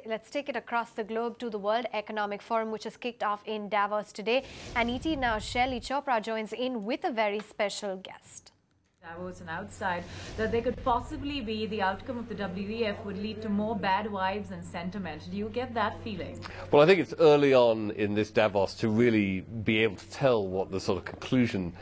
Let's take it across the globe to the World Economic Forum, which has kicked off in Davos today. And ET Now's Shelley Chopra joins in with a very special guest. Davos and outside, that there could possibly be the outcome of the WEF would lead to more bad vibes and sentiment. Do you get that feeling? Well, I think it's early on in this Davos to really be able to tell what the sort of conclusion,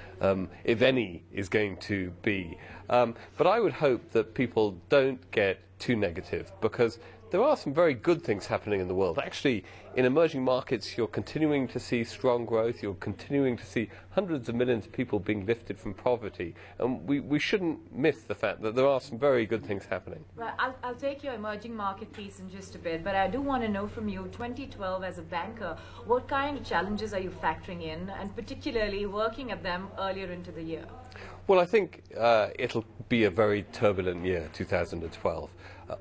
if any, is going to be. But I would hope that people don't get too negative, because there are some very good things happening in the world. Actually, in emerging markets, you're continuing to see strong growth. You're continuing to see hundreds of millions of people being lifted from poverty. And we shouldn't miss the fact that there are some very good things happening. Well, I'll take your emerging market piece in just a bit, but I do want to know from you, 2012 as a banker, what kind of challenges are you factoring in, and particularly working at them earlier into the year? Well, I think it'll be a very turbulent year, 2012.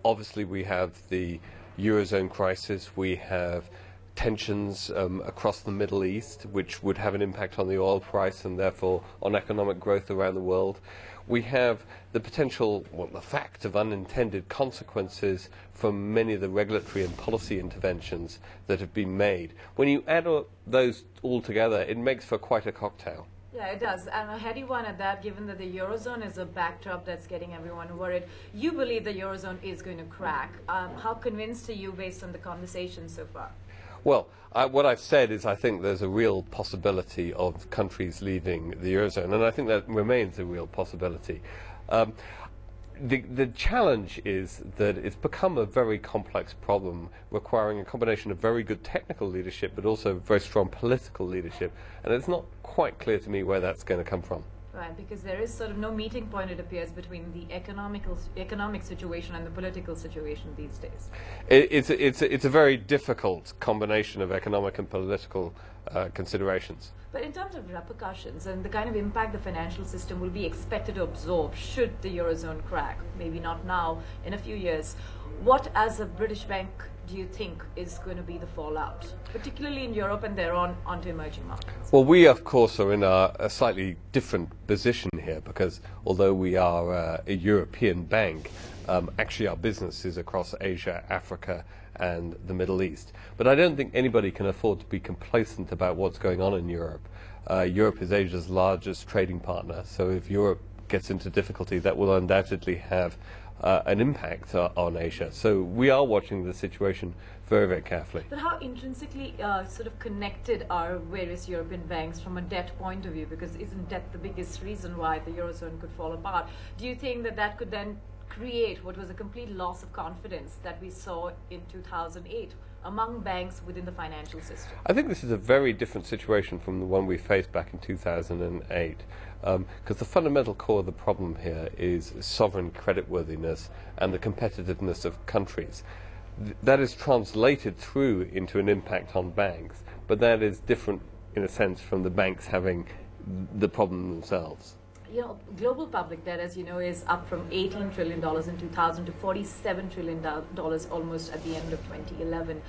Obviously, we have the Eurozone crisis. We have tensions across the Middle East, which would have an impact on the oil price and therefore on economic growth around the world. We have the potential, well, the fact of unintended consequences from many of the regulatory and policy interventions that have been made. When you add those all together, it makes for quite a cocktail. Yeah, it does. And a heady one at that, given that the Eurozone is a backdrop that's getting everyone worried. You believe the Eurozone is going to crack. How convinced are you based on the conversation so far? Well, what I've said is I think there's a real possibility of countries leaving the Eurozone, and I think that remains a real possibility. The challenge is that it's become a very complex problem, requiring a combination of very good technical leadership but also very strong political leadership, and it's not quite clear to me where that's going to come from. Right, because there is sort of no meeting point, it appears, between the economic situation and the political situation these days. It's a very difficult combination of economic and political considerations. But in terms of repercussions and the kind of impact the financial system will be expected to absorb should the Eurozone crack, maybe not now, in a few years, what as a British bank do you think is going to be the fallout, particularly in Europe and thereon onto emerging markets? Well, we of course are in a slightly different position here, because although we are a European bank, actually our business is across Asia, Africa and the Middle East. But I don't think anybody can afford to be complacent about what's going on in Europe. Europe is Asia's largest trading partner, so if Europe gets into difficulty, that will undoubtedly have an impact on Asia. So we are watching the situation very, very carefully. But how intrinsically sort of connected are various European banks from a debt point of view? Because isn't debt the biggest reason why the Eurozone could fall apart? Do you think that that could then create what was a complete loss of confidence that we saw in 2008 among banks within the financial system? I think this is a very different situation from the one we faced back in 2008, because the fundamental core of the problem here is sovereign creditworthiness and the competitiveness of countries. That is translated through into an impact on banks, but that is different in a sense from the banks having the problem themselves. You know, global public debt, as you know, is up from $18 trillion in 2000 to $47 trillion almost at the end of 2011.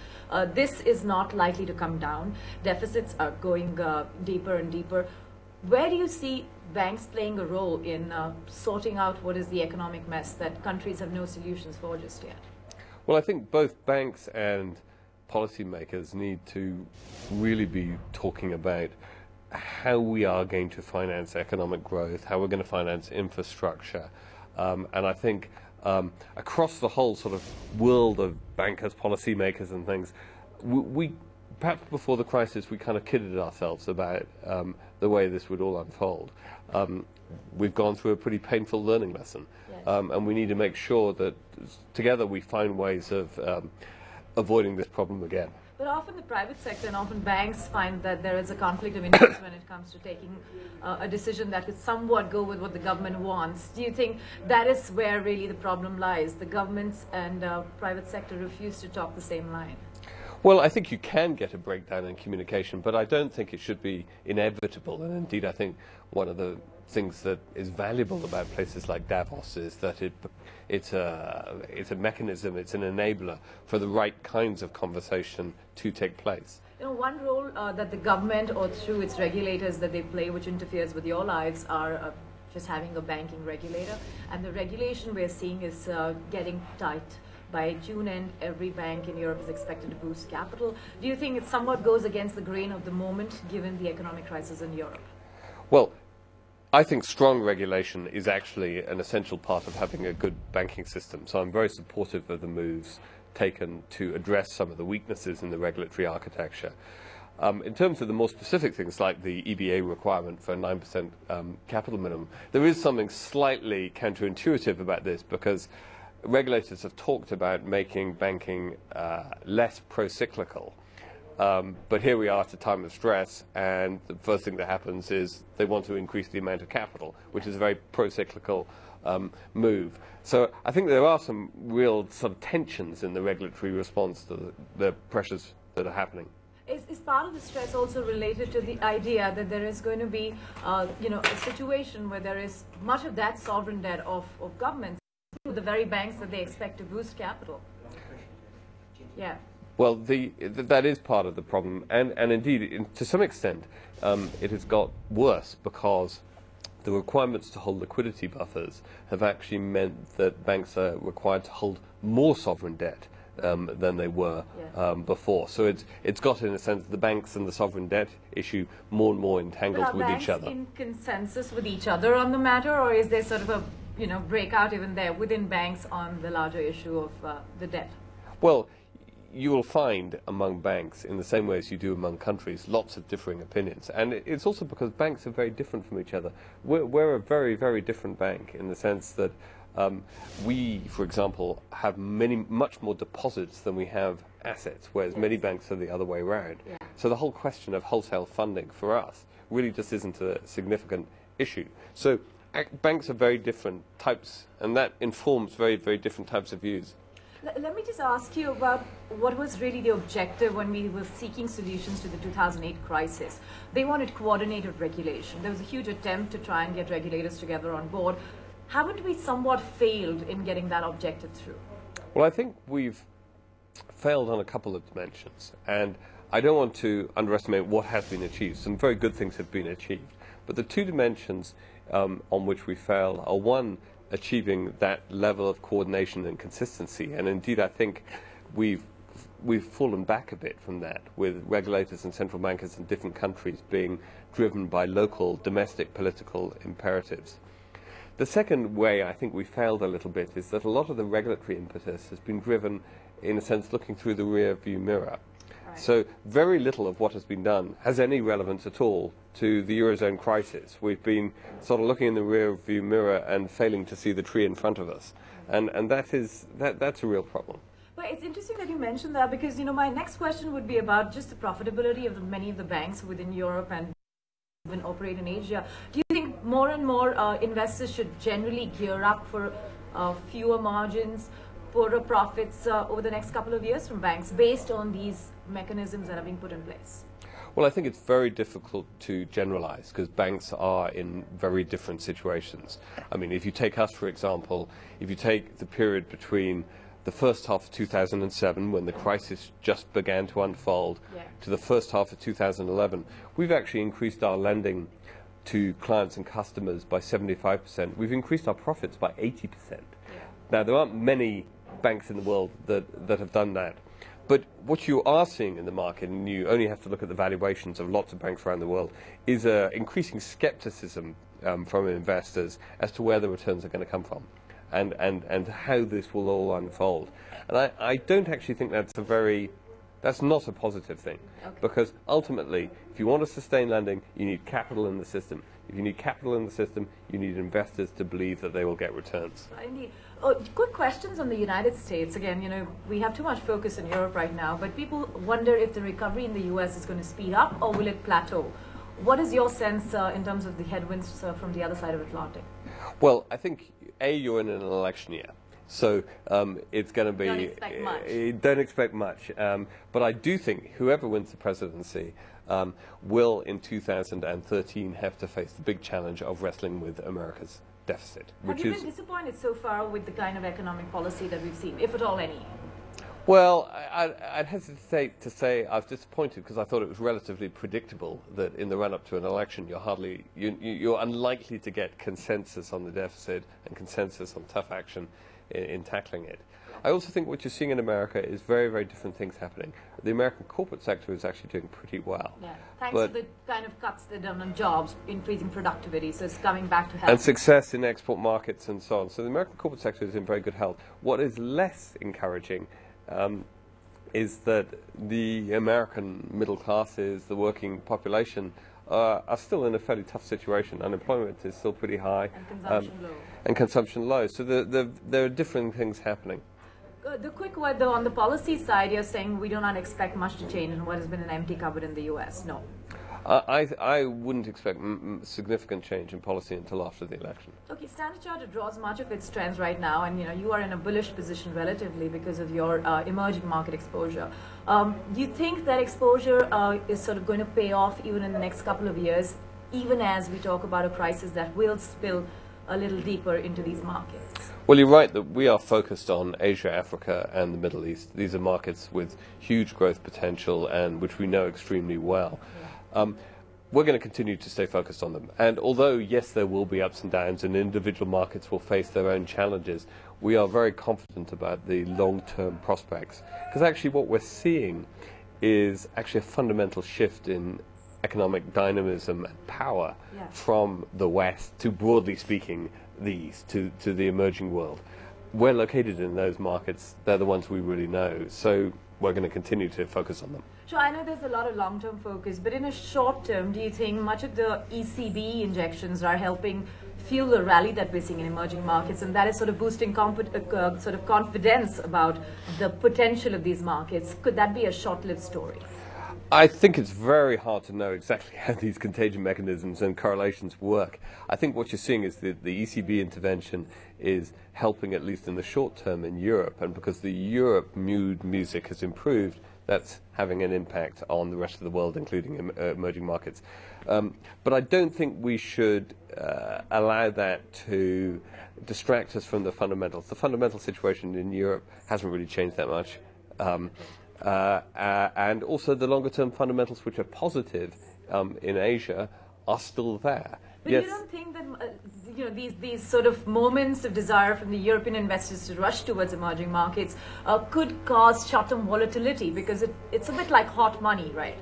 This is not likely to come down. Deficits are going deeper and deeper. Where do you see banks playing a role in sorting out what is the economic mess that countries have no solutions for just yet? Well, I think both banks and policymakers need to really be talking about how we are going to finance economic growth, how we're going to finance infrastructure. And I think across the whole sort of world of bankers, policymakers and things, we perhaps before the crisis we kind of kidded ourselves about the way this would all unfold. We've gone through a pretty painful learning lesson. Yes. And we need to make sure that together we find ways of avoiding this problem again. But often the private sector and often banks find that there is a conflict of interest when it comes to taking a decision that could somewhat go with what the government wants. Do you think that is where really the problem lies? The governments and private sector refuse to talk the same line. Well, I think you can get a breakdown in communication, but I don't think it should be inevitable. And indeed, I think one of the things that is valuable about places like Davos is that it's a mechanism, it's an enabler for the right kinds of conversation to take place. You know, one role that the government or through its regulators that they play, which interferes with your lives, are just having a banking regulator. And the regulation we're seeing is getting tight. by June end, every bank in Europe is expected to boost capital. Do you think it somewhat goes against the grain of the moment, given the economic crisis in Europe? Well, I think strong regulation is actually an essential part of having a good banking system. So I'm very supportive of the moves taken to address some of the weaknesses in the regulatory architecture. In terms of the more specific things like the EBA requirement for a 9% capital minimum, there is something slightly counterintuitive about this because regulators have talked about making banking less pro-cyclical. But here we are at a time of stress, and the first thing that happens is they want to increase the amount of capital, which is a very pro-cyclical move. So I think there are some real sort of tensions in the regulatory response to the pressures that are happening. Is part of the stress also related to the idea that there is going to be, a situation where there is much of that sovereign debt of governments, the very banks that they expect to boost capital? Yeah. Well, that is part of the problem, and indeed, to some extent, it has got worse because the requirements to hold liquidity buffers have actually meant that banks are required to hold more sovereign debt than they were before. So it's got, in a sense, the banks and the sovereign debt issue more and more entangled with each other. Are banks in consensus with each other on the matter, or is there sort of a breakout even there within banks on the larger issue of the debt? Well, you will find among banks, in the same way as you do among countries, lots of differing opinions. And it's also because banks are very different from each other. We're a very, very different bank in the sense that we, for example, have much more deposits than we have assets, whereas many banks are the other way around. Yeah. So the whole question of wholesale funding for us really just isn't a significant issue. So banks are very different types, and that informs very, very different types of views. Let me just ask you about what was really the objective when we were seeking solutions to the 2008 crisis. They wanted coordinated regulation. There was a huge attempt to try and get regulators together on board. Haven't we somewhat failed in getting that objective through? Well, I think we've failed on a couple of dimensions, and I don't want to underestimate what has been achieved. Some very good things have been achieved. But the two dimensions on which we failed are, one, achieving that level of coordination and consistency, and indeed I think we've fallen back a bit from that, with regulators and central bankers in different countries being driven by local domestic political imperatives. The second way I think we failed a little bit is that a lot of the regulatory impetus has been driven, in a sense, looking through the rear view mirror. So very little of what has been done has any relevance at all to the Eurozone crisis. We've been sort of looking in the rear view mirror and failing to see the tree in front of us. And that's a real problem. Well, it's interesting that you mentioned that because, my next question would be about just the profitability of many of the banks within Europe and even operate in Asia. Do you think more and more investors should generally gear up for fewer margins, poorer profits over the next couple of years from banks based on these mechanisms that are being put in place? Well, I think it's very difficult to generalize because banks are in very different situations. I mean, if you take us, for example, if you take the period between the first half of 2007, when the crisis just began to unfold, to the first half of 2011, we've actually increased our lending to clients and customers by 75%. We've increased our profits by 80%. Now, there aren't many banks in the world that have done that. But what you are seeing in the market, and you only have to look at the valuations of lots of banks around the world, is increasing skepticism from investors as to where the returns are going to come from and how this will all unfold. And I don't actually think that's not a positive thing. Okay. Because ultimately, if you want to sustain lending, you need capital in the system. If you need capital in the system, you need investors to believe that they will get returns. Indeed. Good questions on the United States. Again, we have too much focus in Europe right now, but people wonder if the recovery in the US is going to speed up or will it plateau? What is your sense in terms of the headwinds from the other side of Atlantic? Well, I think, you're in an election year. So it's going to be... Don't expect much. Don't expect much. But I do think whoever wins the presidency will, in 2013, have to face the big challenge of wrestling with America's deficit. Have you been disappointed so far with the kind of economic policy that we've seen, if at all any? Well, I'd hesitate to say I was disappointed because I thought it was relatively predictable that in the run-up to an election you're unlikely to get consensus on the deficit and consensus on tough action in tackling it. I also think what you're seeing in America is very, very different things happening. The American corporate sector is actually doing pretty well. Yeah. Thanks to the kind of cuts they've done on jobs, increasing productivity, so it's coming back to health. And success in export markets and so on. So the American corporate sector is in very good health. What is less encouraging is that the American middle classes, the working population, are still in a fairly tough situation. Unemployment is still pretty high. And consumption low. And consumption low. So there are different things happening. The quick word, though, on the policy side, you're saying we do not expect much to change in what has been an empty cupboard in the U.S. No. I wouldn't expect significant change in policy until after the election. Okay, Standard Chartered draws much of its strength right now, and you are in a bullish position relatively because of your emerging market exposure. Do you think that exposure is sort of going to pay off even in the next couple of years, even as we talk about a crisis that will spill a little deeper into these markets? Well, you're right that we are focused on Asia, Africa, and the Middle East. These are markets with huge growth potential and which we know extremely well. Yeah. We're going to continue to stay focused on them. And although, yes, there will be ups and downs and individual markets will face their own challenges, we are very confident about the long-term prospects. Because actually what we're seeing is actually a fundamental shift in economic dynamism and power from the West to, broadly speaking, the East, to the emerging world. We're located in those markets. They're the ones we really know. So we're going to continue to focus on them. So I know there's a lot of long-term focus, but in a short term, do you think much of the ECB injections are helping fuel the rally that we're seeing in emerging markets, and that is sort of boosting sort of confidence about the potential of these markets? Could that be a short-lived story? I think it's very hard to know exactly how these contagion mechanisms and correlations work. I think what you're seeing is that the ECB intervention is helping, at least in the short term, in Europe, and because the Europe mood music has improved, that's having an impact on the rest of the world, including emerging markets. But I don't think we should allow that to distract us from the fundamentals. The fundamental situation in Europe hasn't really changed that much. And also the longer-term fundamentals, which are positive in Asia, are still there. But yes. You don't think that these sort of moments of desire from the European investors to rush towards emerging markets could cause short-term volatility, because it's a bit like hot money, right?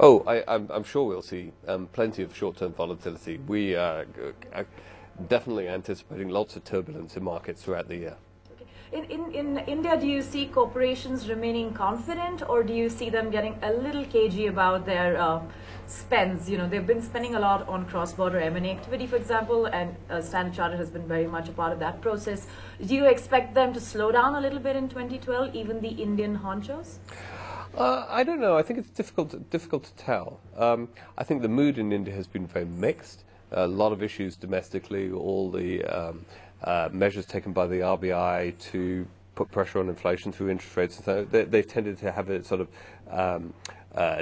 Oh, I'm sure we'll see plenty of short-term volatility. We are definitely anticipating lots of turbulence in markets throughout the year. In India, do you see corporations remaining confident, or do you see them getting a little cagey about their spends? They've been spending a lot on cross-border M&A activity, for example, and Standard Chartered has been very much a part of that process. Do you expect them to slow down a little bit in 2012, even the Indian honchos? I don't know. I think it's difficult to tell. I think the mood in India has been very mixed. A lot of issues domestically, all the measures taken by the RBI to put pressure on inflation through interest rates, and so they've tended to have a sort of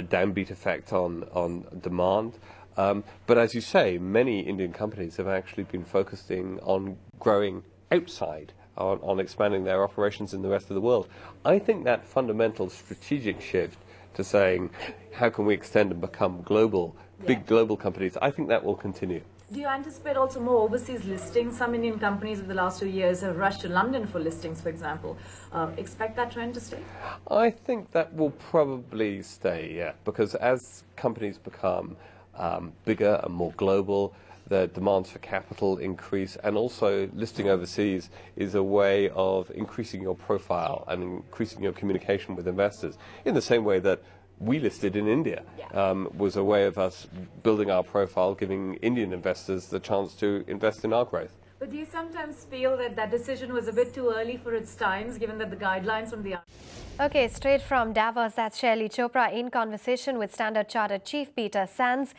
downbeat effect on demand. But as you say, many Indian companies have actually been focusing on growing outside, on expanding their operations in the rest of the world. I think that fundamental strategic shift to saying, how can we extend and become global, big global companies, I think that will continue. Do you anticipate also more overseas listings? Some Indian companies over the last 2 years have rushed to London for listings, for example. Expect that trend to stay? I think that will probably stay, yeah, because as companies become bigger and more global, the demands for capital increase, and also listing overseas is a way of increasing your profile and increasing your communication with investors in the same way that we listed in India, was a way of us building our profile, giving Indian investors the chance to invest in our growth. But do you sometimes feel that that decision was a bit too early for its times, given that the guidelines from the... Okay, straight from Davos, that's Shelley Chopra in conversation with Standard Chartered Chief Peter Sands.